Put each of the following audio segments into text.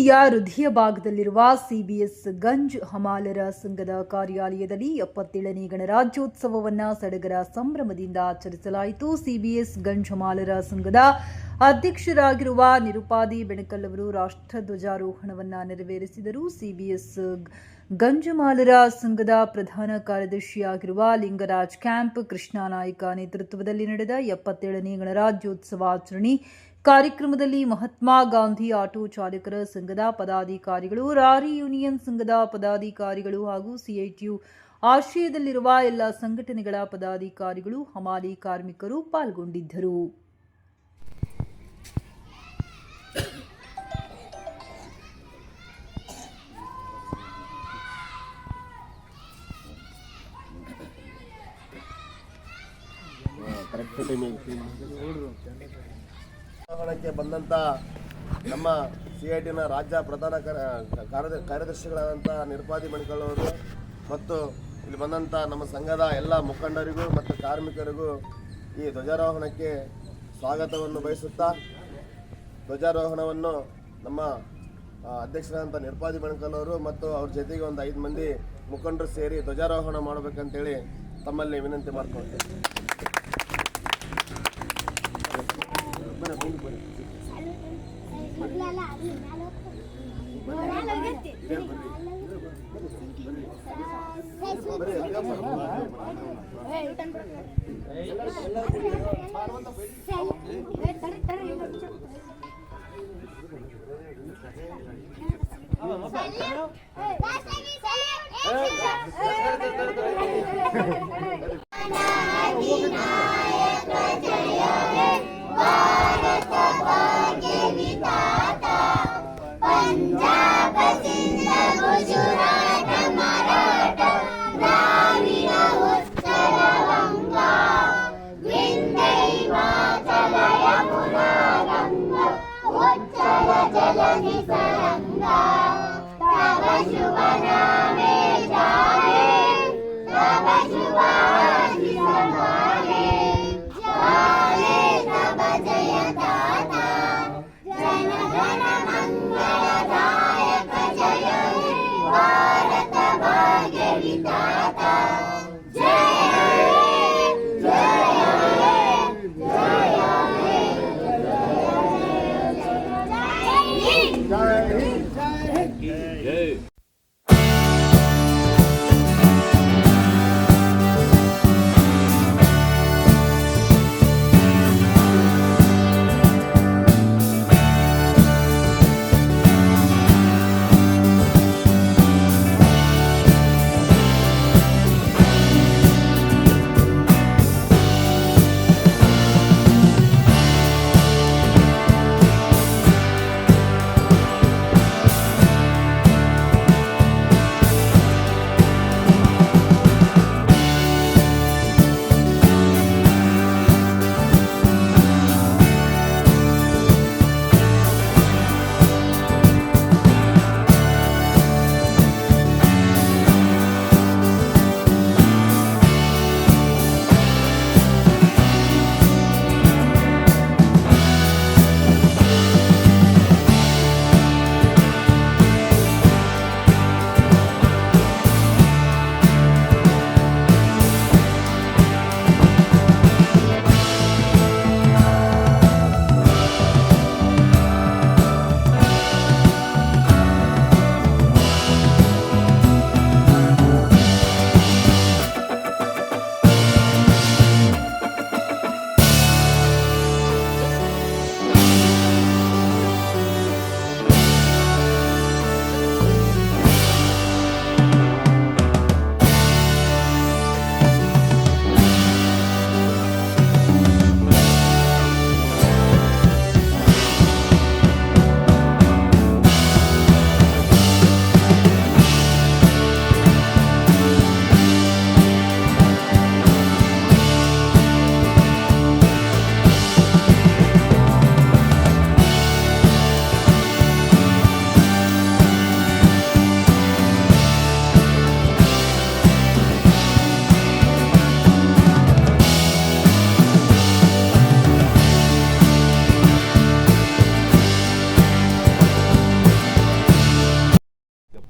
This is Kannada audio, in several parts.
ಸಿಟಿಯ ಹೃದಯ ಭಾಗದಲ್ಲಿರುವ ಸಿಬಿಎಸ್ ಗಂಜ್ ಹಮಾಲರ ಸಂಘದ ಕಾರ್ಯಾಲಯದಲ್ಲಿ 77ನೇ ಗಣರಾಜ್ಯೋತ್ಸವವನ್ನು ಸಡಗರ ಸಂಭ್ರಮದಿಂದ ಆಚರಿಸಲಾಯಿತು. ಸಿಬಿಎಸ್ ಗಂಜ್ ಹಮಾಲರ ಸಂಘದ ಅಧ್ಯಕ್ಷರಾಗಿರುವ ನಿರುಪಾದಿ ಬೆಣಕಲ್ ಅವರು ರಾಷ್ಟ್ರಧ್ವಜಾರೋಹಣವನ್ನು ನೆರವೇರಿಸಿದರು. ಸಿಬಿಎಸ್ ಗಂಜಮಾಲರ ಸಂಘದ ಪ್ರಧಾನ ಕಾರ್ಯದರ್ಶಿಯಾಗಿರುವ ಲಿಂಗರಾಜ್ ಕ್ಯಾಂಪ್ ಕೃಷ್ಣ ನಾಯ್ಕ ನೇತೃತ್ವದಲ್ಲಿ ನಡೆದ 77ನೇ ಗಣರಾಜ್ಯೋತ್ಸವ ಆಚರಣೆ ಕಾರ್ಯಕ್ರಮದಲ್ಲಿ ಮಹಾತ್ಮ ಗಾಂಧಿ ಆಟೋ ಚಾಲಕರ ಸಂಘದ ಪದಾಧಿಕಾರಿಗಳು, ರಾರಿ ಯೂನಿಯನ್ ಸಂಘದ ಪದಾಧಿಕಾರಿಗಳು ಹಾಗೂ ಸಿಐಟಿಯು ಆಶ್ರಯದಲ್ಲಿರುವ ಎಲ್ಲ ಸಂಘಟನೆಗಳ ಪದಾಧಿಕಾರಿಗಳು, ಹಮಾಲಿ ಕಾರ್ಮಿಕರು ಪಾಲ್ಗೊಂಡಿದ್ದರು. ಚುನಾವಣೆಗೆ ಬಂದಂಥ ನಮ್ಮ ಸಿಐಟಿನ ರಾಜ್ಯ ಪ್ರಧಾನ ಕಾರ್ಯದರ್ಶಿಗಳಾದಂಥ ನಿರುಪಾದಿ ಬೆಣಕಲ್ ಅವರು ಮತ್ತು ಇಲ್ಲಿ ಬಂದಂಥ ನಮ್ಮ ಸಂಘದ ಎಲ್ಲ ಮುಖಂಡರಿಗೂ ಮತ್ತು ಕಾರ್ಮಿಕರಿಗೂ ಈ ಧ್ವಜಾರೋಹಣಕ್ಕೆ ಸ್ವಾಗತವನ್ನು ಬಯಸುತ್ತಾ, ಧ್ವಜಾರೋಹಣವನ್ನು ನಮ್ಮ ಅಧ್ಯಕ್ಷರಾದಂಥ ನಿರುಪಾದಿ ಬೆಣಕಲ್ ಅವರು ಮತ್ತು ಅವ್ರ ಜೊತೆಗೆ ಒಂದು 5 ಮಂದಿ ಮುಖಂಡರು ಸೇರಿ ಧ್ವಜಾರೋಹಣ ಮಾಡಬೇಕಂತೇಳಿ ತಮ್ಮಲ್ಲಿ ವಿನಂತಿ ಮಾಡ್ಕೊಳ್ತೇವೆ.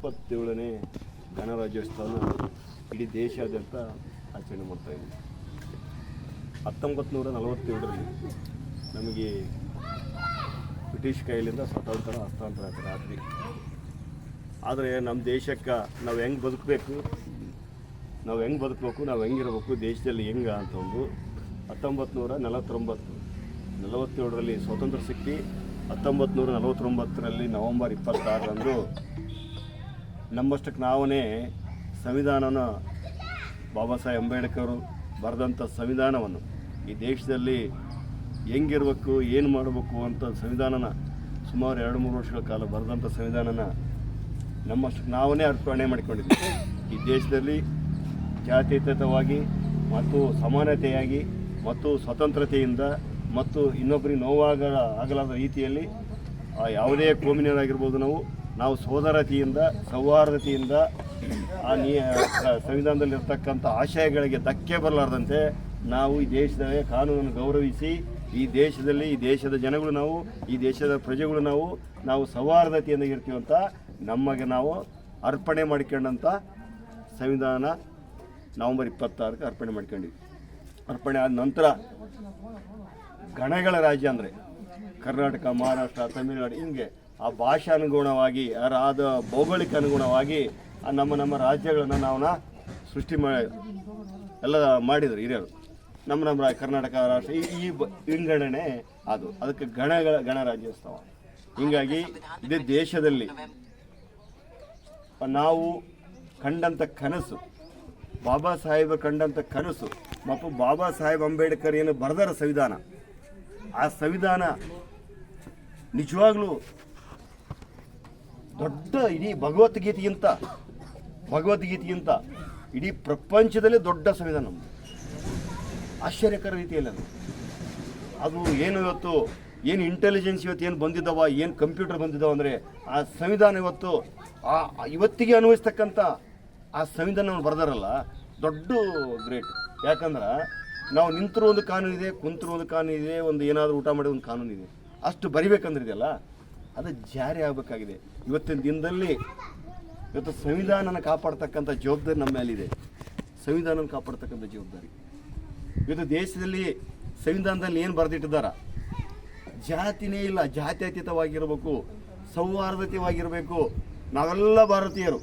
77ನೇ ಗಣರಾಜ್ಯೋತ್ಸವನ ಇಡೀ ದೇಶಾದ್ಯಂತ ಆಚರಣೆ ಮಾಡ್ತಾಯಿದ್ದೀವಿ. 1947ರಲ್ಲಿ ನಮಗೆ ಬ್ರಿಟಿಷ್ ಕೈಲಿಂದ ಸ್ವತಂತ್ರ ಹಸ್ತಾಂತರ ಆಯ್ತು ರಾತ್ರಿ. ಆದರೆ ನಮ್ಮ ದೇಶಕ್ಕೆ ನಾವು ಹೆಂಗೆ ಬದುಕಬೇಕು, ನಾವು ಹೆಂಗಿರಬೇಕು, ದೇಶದಲ್ಲಿ ಹೆಂಗೆ ಅಂತಂದು 1947ರಲ್ಲಿ ಸ್ವಾತಂತ್ರ್ಯ ಸಿಕ್ಕಿ 1949ರಲ್ಲಿ ನವೆಂಬರ್ 26ರಂದು ನಮ್ಮಷ್ಟಕ್ಕೆ ನಾವೇ ಸಂವಿಧಾನನ ಬಾಬಾ ಸಾಹೇಬ್ ಅಂಬೇಡ್ಕರ್ ಬರೆದಂಥ ಸಂವಿಧಾನವನ್ನು ಈ ದೇಶದಲ್ಲಿ ಹೆಂಗಿರಬೇಕು, ಏನು ಮಾಡಬೇಕು ಅಂತ ಸಂವಿಧಾನನ ಸುಮಾರು 2-3 ವರ್ಷಗಳ ಕಾಲ ಬರೆದಂಥ ಸಂವಿಧಾನನ ನಮ್ಮಷ್ಟಕ್ಕೆ ನಾವೇ ಅರ್ಪಣೆ ಮಾಡಿಕೊಂಡಿದ್ದೀವಿ. ಈ ದೇಶದಲ್ಲಿ ಜಾತ್ಯತೀತವಾಗಿ ಮತ್ತು ಸಮಾನತೆಯಾಗಿ ಮತ್ತು ಸ್ವತಂತ್ರತೆಯಿಂದ ಮತ್ತು ಇನ್ನೊಬ್ಬರಿಗೆ ನೋವಾಗಲಾದ ರೀತಿಯಲ್ಲಿ ಯಾವುದೇ ಕೋಮಿನವರಾಗಿರ್ಬೋದು ನಾವು ಸೋದರತೆಯಿಂದ ಸೌಹಾರ್ದತೆಯಿಂದ ಆ ಸಂವಿಧಾನದಲ್ಲಿರ್ತಕ್ಕಂಥ ಆಶಯಗಳಿಗೆ ಧಕ್ಕೆ ಬರಲಾರ್ದಂತೆ ನಾವು ಈ ದೇಶದ ಕಾನೂನನ್ನು ಗೌರವಿಸಿ ಈ ದೇಶದಲ್ಲಿ ಈ ದೇಶದ ಜನಗಳು ಈ ದೇಶದ ಪ್ರಜೆಗಳು ನಾವು ಸೌಹಾರ್ದತೆಯಿಂದ ಇರ್ತೀವಂತ ನಮಗೆ ನಾವು ಅರ್ಪಣೆ ಮಾಡಿಕೊಂಡಂಥ ಸಂವಿಧಾನ ನವೆಂಬರ್ 26ಕ್ಕೆ ಅರ್ಪಣೆ ಮಾಡ್ಕೊಂಡಿದ್ವಿ. ಅರ್ಪಣೆ ಆದ ನಂತರ ಗಣಗಳ ರಾಜ್ಯ ಅಂದರೆ ಕರ್ನಾಟಕ, ಮಹಾರಾಷ್ಟ್ರ, ತಮಿಳುನಾಡು ಹಿಂಗೆ ಆ ಭಾಷಾನುಗುಣವಾಗಿ ಆದ ಭೌಗೋಳಿಕ ಅನುಗುಣವಾಗಿ ನಮ್ಮ ರಾಜ್ಯಗಳನ್ನು ನಾವು ಸೃಷ್ಟಿ ಎಲ್ಲ ಮಾಡಿದರು ಹಿರಿಯರು. ನಮ್ಮ ಕರ್ನಾಟಕ ರಾಷ್ಟ್ರ ಈ ವಿಂಗಡಣೆ ಅದಕ್ಕೆ ಗಣರಾಜ್ಯೋತ್ಸವ. ಹೀಗಾಗಿ ಇದೇ ದೇಶದಲ್ಲಿ ನಾವು ಕಂಡಂಥ ಕನಸು, ಬಾಬಾ ಸಾಹೇಬ್ ಕಂಡಂಥ ಕನಸು ಮತ್ತು ಬಾಬಾ ಸಾಹೇಬ್ ಅಂಬೇಡ್ಕರ್ ಏನು ಬರೆದರ ಸಂವಿಧಾನ, ಆ ಸಂವಿಧಾನ ನಿಜವಾಗ್ಲೂ ದೊಡ್ಡ ಇಡೀ ಭಗವದ್ಗೀತೆಗಿಂತ ಇಡೀ ಪ್ರಪಂಚದಲ್ಲೇ ದೊಡ್ಡ ಸಂವಿಧಾನ ನಮ್ಮದು. ಆಶ್ಚರ್ಯಕರ ರೀತಿಯಲ್ಲಿ ಅದು ಏನು ಇವತ್ತು ಏನು ಇಂಟೆಲಿಜೆನ್ಸ್ ಇವತ್ತು ಏನು ಬಂದಿದ್ದಾವ, ಏನು ಕಂಪ್ಯೂಟರ್ ಬಂದಿದ್ದಾವೆ ಅಂದರೆ ಆ ಸಂವಿಧಾನ ಇವತ್ತಿಗೆ ಅನ್ವಯಿಸ್ತಕ್ಕಂಥ ಆ ಸಂವಿಧಾನವನ್ನು ಬರೆದಾರಲ್ಲ, ದೊಡ್ಡ ಗ್ರೇಟ್. ಯಾಕಂದ್ರೆ ನಾವು ನಿಂತಿರೋ ಒಂದು ಕಾನೂನು ಇದೆ, ಕುಂತಿರೋ ಒಂದು ಕಾನೂನು ಇದೆ, ಒಂದು ಏನಾದರೂ ಊಟ ಮಾಡೋ ಒಂದು ಕಾನೂನು ಇದೆ. ಅಷ್ಟು ಬರಿಬೇಕಂದ್ರೆ ಇದೆಯಲ್ಲ, ಅದು ಜಾರಿ ಆಗಬೇಕಾಗಿದೆ. ಇವತ್ತಿನ ದಿನದಲ್ಲಿ ಇವತ್ತು ಸಂವಿಧಾನನ ಕಾಪಾಡ್ತಕ್ಕಂಥ ಜವಾಬ್ದಾರಿ ನಮ್ಮ ಮೇಲಿದೆ. ಸಂವಿಧಾನನ ಕಾಪಾಡ್ತಕ್ಕಂಥ ಜವಾಬ್ದಾರಿ ಇವತ್ತು ದೇಶದಲ್ಲಿ ಸಂವಿಧಾನದಲ್ಲಿ ಏನು ಬರೆದಿಟ್ಟಿದ್ದಾರ, ಜಾತಿನೇ ಇಲ್ಲ, ಜಾತ್ಯತೀತವಾಗಿರಬೇಕು, ಸೌಹಾರ್ದತೆವಾಗಿರಬೇಕು, ನಾವೆಲ್ಲ ಭಾರತೀಯರು,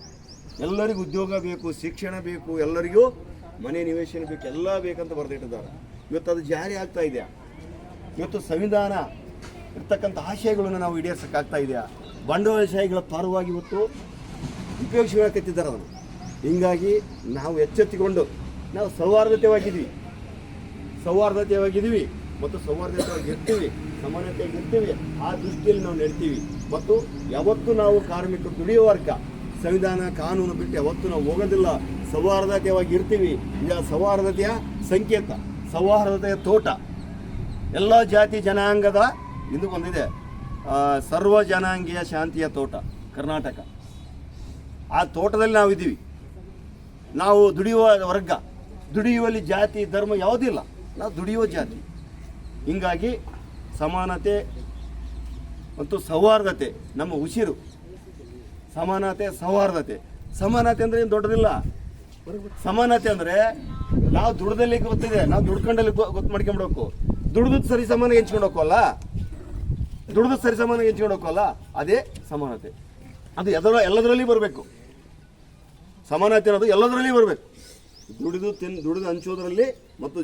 ಎಲ್ಲರಿಗೂ ಉದ್ಯೋಗ ಬೇಕು, ಶಿಕ್ಷಣ ಬೇಕು, ಎಲ್ಲರಿಗೂ ಮನೆ ನಿವೇಶನ ಬೇಕು, ಎಲ್ಲ ಬೇಕಂತ ಬರೆದಿಟ್ಟಿದ್ದಾರೆ. ಇವತ್ತು ಅದು ಜಾರಿ ಆಗ್ತಾ ಇದೆಯಾ? ಇವತ್ತು ಸಂವಿಧಾನ ಇರ್ತಕ್ಕಂಥ ಆಶಯಗಳನ್ನು ನಾವು ಈಡೇರಿಸೋಕ್ಕಾಗ್ತಾ ಇದೆಯಾ? ಬಂಡವಾಳಶಾಹಿಗಳ ಪರವಾಗಿ ಇವತ್ತು ಉಪಯೋಗಿಸ್ಕೊಳಕತ್ತಿದ್ದಾರೆ ಅದನ್ನು. ಹೀಗಾಗಿ ನಾವು ಎಚ್ಚೆತ್ತುಕೊಂಡು ನಾವು ಸೌಹಾರ್ದತೆಯಾಗಿದ್ದೀವಿ ಮತ್ತು ಸೌಹಾರ್ದತೆಯಾಗಿರ್ತೀವಿ, ಸಮಾನತೆಯಾಗಿರ್ತೀವಿ. ಆ ದೃಷ್ಟಿಯಲ್ಲಿ ನಾವು ನಡ್ತೀವಿ. ಮತ್ತು ಯಾವತ್ತೂ ನಾವು ಕಾರ್ಮಿಕರು ದುಡಿಯೋ ವರ್ಗ ಸಂವಿಧಾನ ಕಾನೂನು ಬಿಟ್ಟು ಯಾವತ್ತೂ ನಾವು ಹೋಗೋದಿಲ್ಲ. ಸೌಹಾರ್ದತೆಯಾಗಿ ಇರ್ತೀವಿ. ಇದು ಸೌಹಾರ್ದತೆಯ ಸಂಕೇತ, ಸೌಹಾರ್ದತೆಯ ತೋಟ. ಎಲ್ಲ ಜಾತಿ ಜನಾಂಗದ ಇದು ಬಂದಿದೆ, ಸರ್ವ ಜನಾಂಗೀಯ ಶಾಂತಿಯ ತೋಟ ಕರ್ನಾಟಕ. ಆ ತೋಟದಲ್ಲಿ ನಾವಿದ್ದೀವಿ. ನಾವು ದುಡಿಯುವ ವರ್ಗ, ದುಡಿಯುವಲ್ಲಿ ಜಾತಿ ಧರ್ಮ ಯಾವುದಿಲ್ಲ, ನಾವು ದುಡಿಯುವ ಜಾತಿ. ಹೀಗಾಗಿ ಸಮಾನತೆ ಮತ್ತು ಸೌಹಾರ್ದತೆ ನಮ್ಮ ಉಸಿರು. ಸಮಾನತೆ ಸಮಾನತೆ ಅಂದರೆ ಏನು ದೊಡ್ಡದಿಲ್ಲ. ಸಮಾನತೆ ಅಂದರೆ ನಾವು ದುಡ್ದಲ್ಲಿ ಗೊತ್ತಿದೆ, ನಾವು ದುಡ್ಕೊಂಡಲ್ಲಿ ಗೊತ್ತು ಮಾಡ್ಕೊಂಡ್ಬಿಡ್ಬೇಕು. ದುಡ್ದು ಸರಿ ಸಮಾನ ಹೆಂಚ್ಕೊಂಡು ಹೋಗೋಲ್ಲ, ಅದೇ ಸಮಾನತೆ. ಅದು ಎಲ್ಲದರಲ್ಲಿ ಬರಬೇಕು. ಸಮಾನತೆ ಅನ್ನೋದು ಎಲ್ಲದರಲ್ಲಿ ಬರಬೇಕು. ದುಡಿದು ಹಂಚೋದ್ರಲ್ಲಿ ಮತ್ತು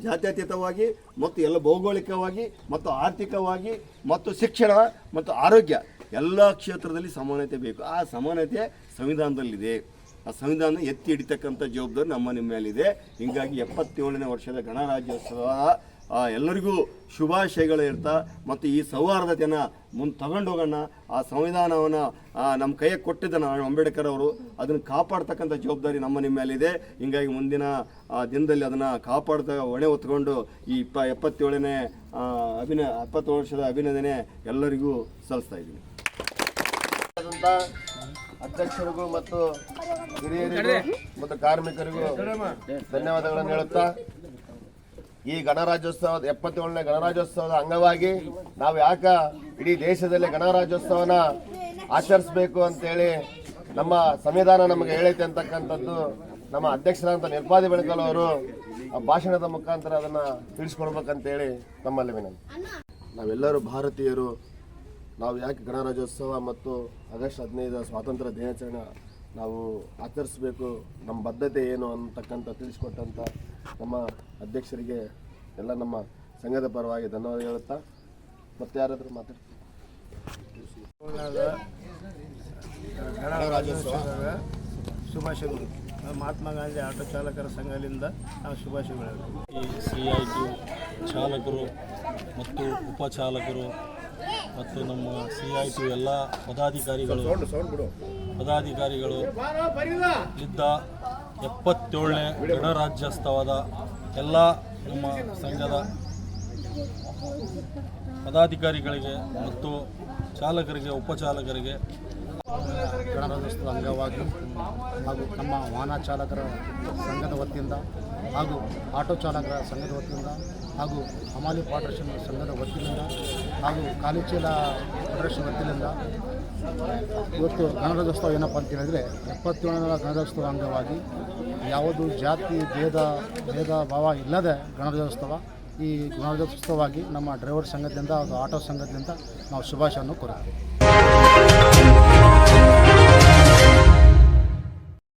ಜಾತ್ಯತೀತವಾಗಿ ಮತ್ತು ಎಲ್ಲ ಭೌಗೋಳಿಕವಾಗಿ ಮತ್ತು ಆರ್ಥಿಕವಾಗಿ ಮತ್ತು ಶಿಕ್ಷಣ ಮತ್ತು ಆರೋಗ್ಯ ಎಲ್ಲ ಕ್ಷೇತ್ರದಲ್ಲಿ ಸಮಾನತೆ ಬೇಕು. ಆ ಸಮಾನತೆ ಸಂವಿಧಾನದಲ್ಲಿದೆ. ಆ ಸಂವಿಧಾನ ಎತ್ತಿ ಹಿಡಿತಕ್ಕಂಥ ಜವಾಬ್ದಾರಿ ನಿಮ್ಮ ಮೇಲಿದೆ. ಹೀಗಾಗಿ 77ನೇ ವರ್ಷದ ಗಣರಾಜ್ಯೋತ್ಸವ ಎಲ್ಲರಿಗೂ ಶುಭಾಶಯಗಳು ಇರ್ತಾ ಮತ್ತು ಈ ಸೌಹಾರ್ದತೆಯನ್ನು ಮುಂದೆ ತಗೊಂಡೋಗೋಣ. ಆ ಸಂವಿಧಾನವನ್ನು ನಮ್ಮ ಕೈಗೆ ಕೊಟ್ಟಿದ್ದ ಅಂಬೇಡ್ಕರ್ ಅವರು, ಅದನ್ನು ಕಾಪಾಡ್ತಕ್ಕಂಥ ಜವಾಬ್ದಾರಿ ನಿಮ್ಮ ಮೇಲಿದೆ. ಹೀಗಾಗಿ ಮುಂದಿನ ದಿನದಲ್ಲಿ ಅದನ್ನು ಕಾಪಾಡ್ತಾ ಹೊಣೆ ಹೊತ್ಕೊಂಡು ಈ 77ನೇ 70 ವರ್ಷದ ಅಭಿನಂದನೆ ಎಲ್ಲರಿಗೂ ಸಲ್ಲಿಸ್ತಾ ಇದ್ದೀನಿ. ಅಧ್ಯಕ್ಷರಿಗೂ ಮತ್ತು ಹಿರಿಯರಿಗೂ ಮತ್ತು ಕಾರ್ಮಿಕರಿಗೂ ಧನ್ಯವಾದಗಳನ್ನು ಹೇಳುತ್ತಾ, ಈ ಗಣರಾಜ್ಯೋತ್ಸವದ 77ನೇ ಗಣರಾಜ್ಯೋತ್ಸವದ ಅಂಗವಾಗಿ ನಾವು ಇಡೀ ದೇಶದಲ್ಲಿ ಗಣರಾಜ್ಯೋತ್ಸವನ ಆಚರಿಸಬೇಕು ಅಂತೇಳಿ ನಮ್ಮ ಸಂವಿಧಾನ ನಮಗೆ ಹೇಳೈತೆ ಅಂತಕ್ಕಂಥದ್ದು ನಮ್ಮ ಅಧ್ಯಕ್ಷರಾದಂಥ ನಿರ್ಪಾದಿ ಬೆಳಕಲ್ ಅವರು ಆ ಭಾಷಣದ ಮುಖಾಂತರ ಅದನ್ನು ತಿಳಿಸ್ಕೊಡ್ಬೇಕಂತೇಳಿ ತಮ್ಮಲ್ಲಿ ವಿನಂತಿ. ನಾವೆಲ್ಲರೂ ಭಾರತೀಯರು, ನಾವು ಯಾಕೆ ಗಣರಾಜ್ಯೋತ್ಸವ ಮತ್ತು ಆಗಸ್ಟ್ 15 ಸ್ವಾತಂತ್ರ್ಯ ದಿನಾಚರಣೆ ನಾವು ಆಚರಿಸಬೇಕು, ನಮ್ಮ ಬದ್ಧತೆ ಏನು ಅಂತಕ್ಕಂಥ ತಿಳಿಸ್ಕೊಟ್ಟಂಥ ನಮ್ಮ ಅಧ್ಯಕ್ಷರಿಗೆ ಎಲ್ಲ ನಮ್ಮ ಸಂಘದ ಪರವಾಗಿ ಧನ್ಯವಾದ ಹೇಳುತ್ತಾ ಮತ್ತೆ ಯಾರಾದರೂ ಮಾತಾಡ್ತಾರೆ. ಗಣರಾಜ್ಯೋತ್ಸವದ ಶುಭಾಶಯಗಳು. ಮಹಾತ್ಮ ಗಾಂಧಿ ಆಟೋ ಚಾಲಕರ ಸಂಘದಿಂದ ನಾವು ಶುಭಾಶಯಗಳು. ಈ CIT ಚಾಲಕರು ಮತ್ತು ಉಪಚಾಲಕರು ಮತ್ತು ನಮ್ಮ CIT ಎಲ್ಲ ಪದಾಧಿಕಾರಿಗಳು ಇದ್ದ 77ನೇ ಗಣರಾಜ್ಯೋತ್ಸವದ ಎಲ್ಲ ನಮ್ಮ ಸಂಘದ ಪದಾಧಿಕಾರಿಗಳಿಗೆ ಮತ್ತು ಚಾಲಕರಿಗೆ ಉಪಚಾಲಕರಿಗೆ ಗಣರಾಜ್ಯೋತ್ಸವದ ಅಂಗವಾಗಿ ಹಾಗೂ ನಮ್ಮ ವಾಹನ ಚಾಲಕರ ಸಂಘದ ವತಿಯಿಂದ ಹಾಗೂ ಆಟೋ ಚಾಲಕರ ಸಂಘದ ವತಿಯಿಂದ ಹಾಗೂ ಹಮಾಲಿ ಫೆಡರೇಷನ್ ಸಂಘದ ವತಿಯಿಂದ ಹಾಗೂ ಕಾಲಿಚೀಲ ಫೆಡರೇಷನ್ ವತಿಯಿಂದ ಇವತ್ತು ಗಣರಾಜ್ಯೋತ್ಸವ ಏನಪ್ಪ ಅಂತ ಹೇಳಿದರೆ 77ನೇ ಗಣರಾಜ್ಯೋತ್ಸವ ಅಂಗವಾಗಿ ಯಾವುದು ಜಾತಿ ಭೇದ ಭಾವ ಇಲ್ಲದೆ ಗಣರಾಜ್ಯೋತ್ಸವ. ಈ ಗಣರಾಜ್ಯೋತ್ಸವವಾಗಿ ನಮ್ಮ ಡ್ರೈವರ್ ಸಂಘದಿಂದ ಹಾಗೂ ಆಟೋ ಸಂಘದಿಂದ ನಾವು ಶುಭಾಶಯವನ್ನು ಕೋರುತ್ತೇವೆ.